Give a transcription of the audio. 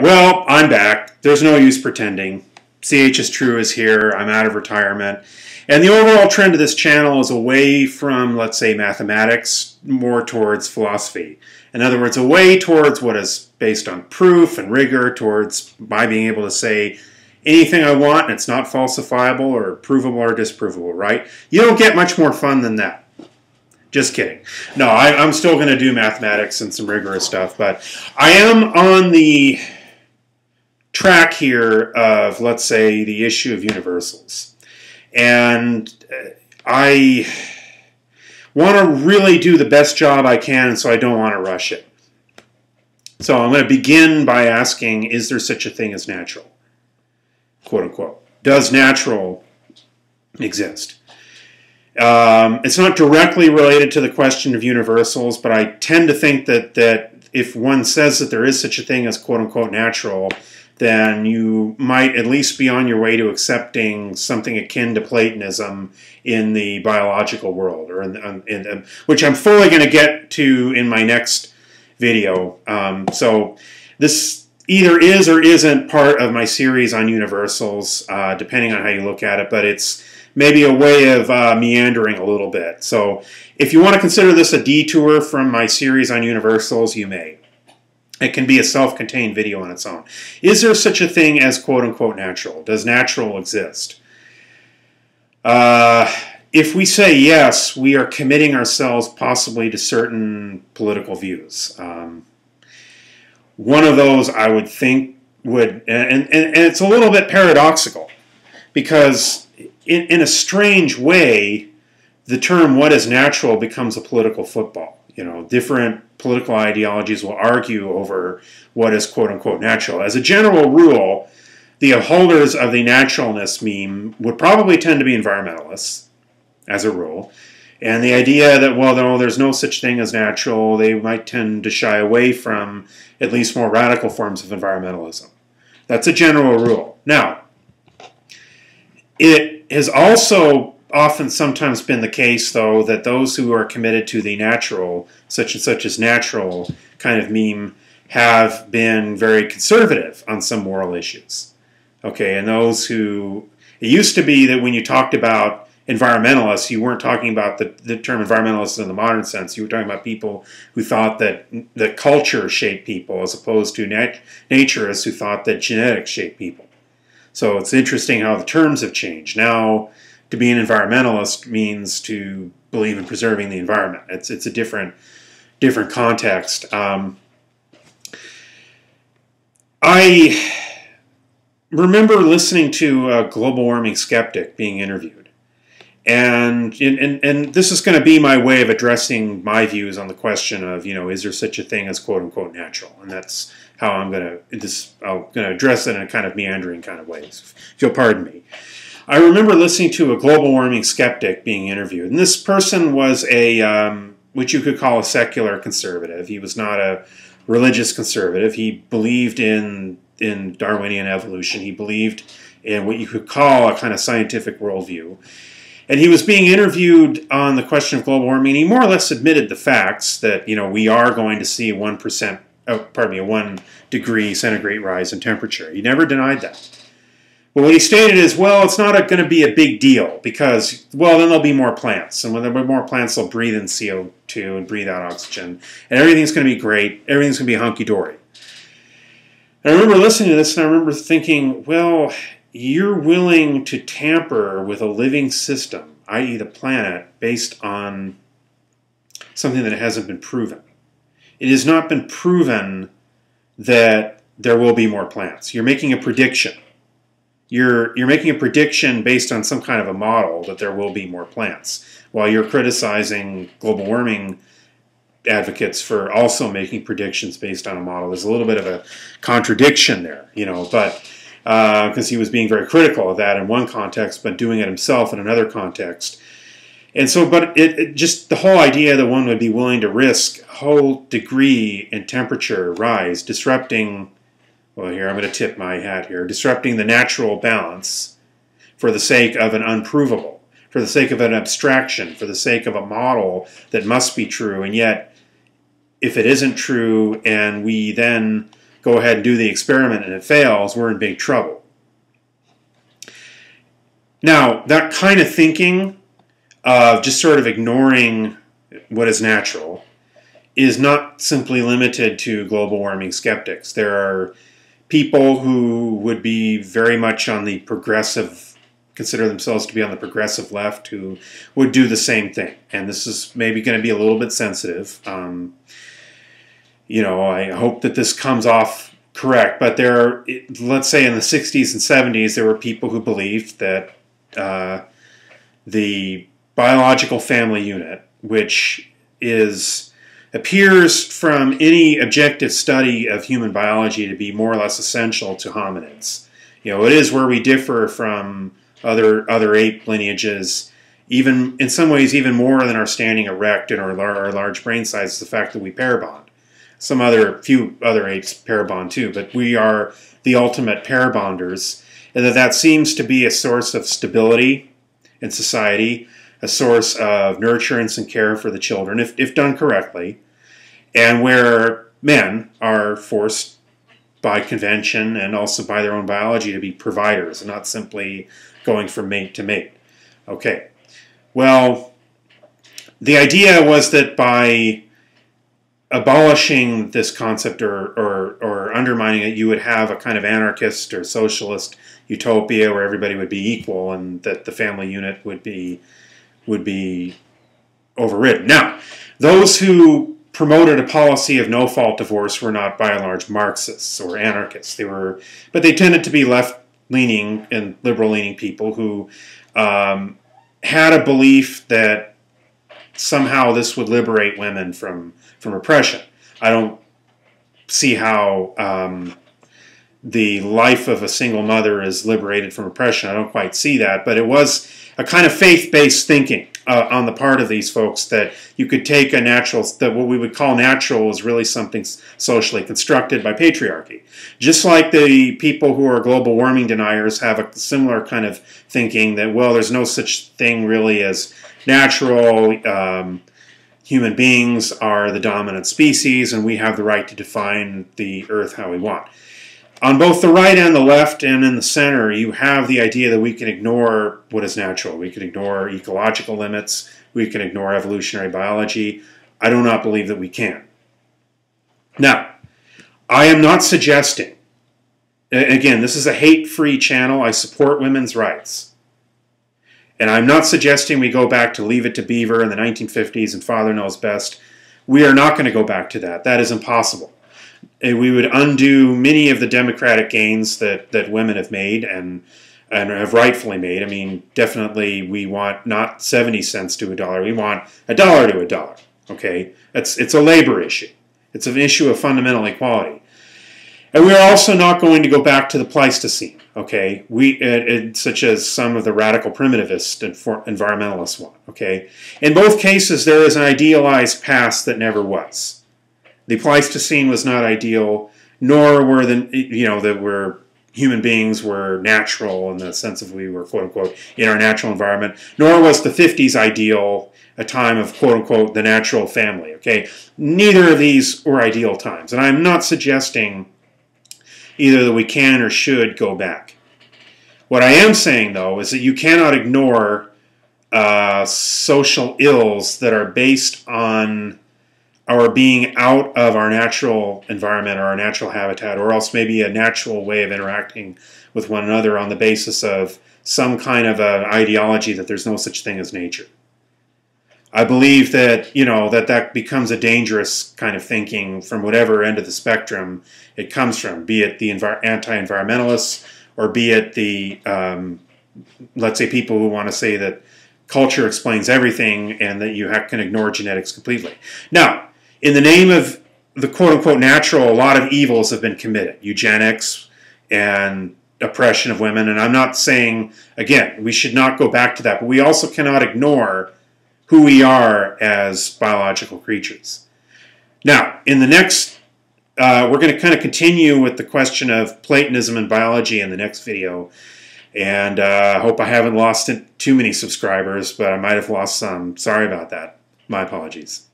Yeah, well, I'm back. There's no use pretending. CHistrue is here. I'm out of retirement. And the overall trend of this channel is away from, let's say, mathematics, more towards philosophy. In other words, away towards what is based on proof and rigor, towards my being able to say anything I want and it's not falsifiable or provable or disprovable, right? You don't get much more fun than that. Just kidding. No, I'm still going to do mathematics and some rigorous stuff, but I am on the track here of, let's say, the issue of universals. And I want to really do the best job I can, so I don't want to rush it. So I'm going to begin by asking, is there such a thing as natural? Quote unquote. Does natural exist? It's not directly related to the question of universals, but I tend to think that if one says that there is such a thing as quote-unquote natural, then you might at least be on your way to accepting something akin to Platonism in the biological world, or which I'm fully going to get to in my next video. So this either is or isn't part of my series on universals, depending on how you look at it, but it's maybe a way of meandering a little bit. So if you want to consider this a detour from my series on universals, you may. It can be a self-contained video on its own. Is there such a thing as quote-unquote natural? Does natural exist? If we say yes, we are committing ourselves possibly to certain political views. One of those I would think would, and it's a little bit paradoxical, because in a strange way, the term "what is natural" becomes a political football. You know, different political ideologies will argue over what is quote-unquote natural. As a general rule, the upholders of the naturalness meme would probably tend to be environmentalists, as a rule. And the idea that, well, no, there's no such thing as natural, they might tend to shy away from at least more radical forms of environmentalism. That's a general rule. Now, it has also often sometimes been the case, though, that those who are committed to the natural, such and such as natural kind of meme, have been very conservative on some moral issues. Okay, and those who, it used to be that when you talked about environmentalists, you weren't talking about the term environmentalists in the modern sense. You were talking about people who thought that culture shaped people, as opposed to naturists who thought that genetics shaped people. So it's interesting how the terms have changed. Now, to be an environmentalist means to believe in preserving the environment. It's a different context. I remember listening to a global warming skeptic being interviewed. And this is going to be my way of addressing my views on the question of, you know, is there such a thing as quote-unquote natural? And that's how I'm going to address it in a kind of meandering kind of way, if you'll pardon me. I remember listening to a global warming skeptic being interviewed. And this person was a, what you could call a secular conservative. He was not a religious conservative. He believed in Darwinian evolution. He believed in what you could call a kind of scientific worldview. And he was being interviewed on the question of global warming. He more or less admitted the facts that, you know, we are going to see a 1 degree centigrade rise in temperature. He never denied that. But what he stated is, well, it's not going to be a big deal because, well, then there'll be more plants. And when there are more plants, they'll breathe in CO2 and breathe out oxygen. And everything's going to be great. Everything's going to be hunky-dory. And I remember listening to this and I remember thinking, well, you're willing to tamper with a living system, i.e. the planet, based on something that hasn't been proven. It has not been proven that there will be more plants. You're making a prediction. You're making a prediction based on some kind of a model that there will be more plants, while you're criticizing global warming advocates for also making predictions based on a model. There's a little bit of a contradiction there, you know, but because he was being very critical of that in one context, but doing it himself in another context. And so, but it just the whole idea that one would be willing to risk a whole degree in temperature rise, disrupting, well, here, I'm going to tip my hat here, disrupting the natural balance for the sake of an unprovable, for the sake of an abstraction, for the sake of a model that must be true, and yet, if it isn't true, and we then go ahead and do the experiment and it fails, we're in big trouble. Now, that kind of thinking of just sort of ignoring what is natural is not simply limited to global warming skeptics. There are people who would be very much on the progressive, consider themselves to be on the progressive left, who would do the same thing. And this is maybe going to be a little bit sensitive. You know, I hope that this comes off correct, but there are, let's say in the 60s and 70s, there were people who believed that the biological family unit, which appears from any objective study of human biology to be more or less essential to hominids. You know, it is where we differ from other ape lineages, even in some ways even more than our standing erect and our large brain size, is the fact that we pair bond. Few other apes pair bond too, but we are the ultimate pair bonders, and that seems to be a source of stability in society, a source of nurturance and care for the children, if done correctly, and where men are forced by convention and also by their own biology to be providers and not simply going from mate to mate. Okay, well, the idea was that by abolishing this concept or undermining it, you would have a kind of anarchist or socialist utopia where everybody would be equal and that the family unit would be overridden. Now, those who promoted a policy of no-fault divorce were not, by and large, Marxists or anarchists. But they tended to be left-leaning and liberal-leaning people who had a belief that somehow this would liberate women from oppression. I don't see how the life of a single mother is liberated from oppression. I don't quite see that, but it was a kind of faith-based thinking on the part of these folks that you could take a natural, that what we would call natural is really something socially constructed by patriarchy. Just like the people who are global warming deniers have a similar kind of thinking that, well, there's no such thing really as natural. Human beings are the dominant species, and we have the right to define the earth how we want. On both the right and the left and in the center, you have the idea that we can ignore what is natural. We can ignore ecological limits. We can ignore evolutionary biology. I do not believe that we can. Now, I am not suggesting, again, this is a hate-free channel. I support women's rights. And I'm not suggesting we go back to Leave It to Beaver in the 1950s and Father Knows Best. We are not going to go back to that. That is impossible. We would undo many of the democratic gains that women have made and have rightfully made. I mean, definitely we want not 70 cents to a dollar. We want $1 to a dollar. Okay? It's a labor issue. It's an issue of fundamental equality. And we are also not going to go back to the Pleistocene. Okay? Such as some of the radical primitivists and environmentalists want. Okay? In both cases, there is an idealized past that never was. The Pleistocene was not ideal, nor were that human beings were natural in the sense of we were, quote unquote, in our natural environment, nor was the 50s ideal, a time of, quote unquote, the natural family. Okay, neither of these were ideal times, and I'm not suggesting either that we can or should go back. What I am saying, though, is that you cannot ignore social ills that are based on our being out of our natural environment or our natural habitat, or else maybe a natural way of interacting with one another on the basis of some kind of an ideology that there's no such thing as nature. I believe that, that becomes a dangerous kind of thinking from whatever end of the spectrum it comes from, be it the anti-environmentalists or be it the, let's say, people who want to say that culture explains everything and that you can ignore genetics completely. Now, in the name of the quote-unquote natural, a lot of evils have been committed. Eugenics and oppression of women. And I'm not saying, again, we should not go back to that. But we also cannot ignore who we are as biological creatures. Now, in the next, we're going to kind of continue with the question of Platonism and biology in the next video. And I hope I haven't lost too many subscribers, but I might have lost some. Sorry about that. My apologies.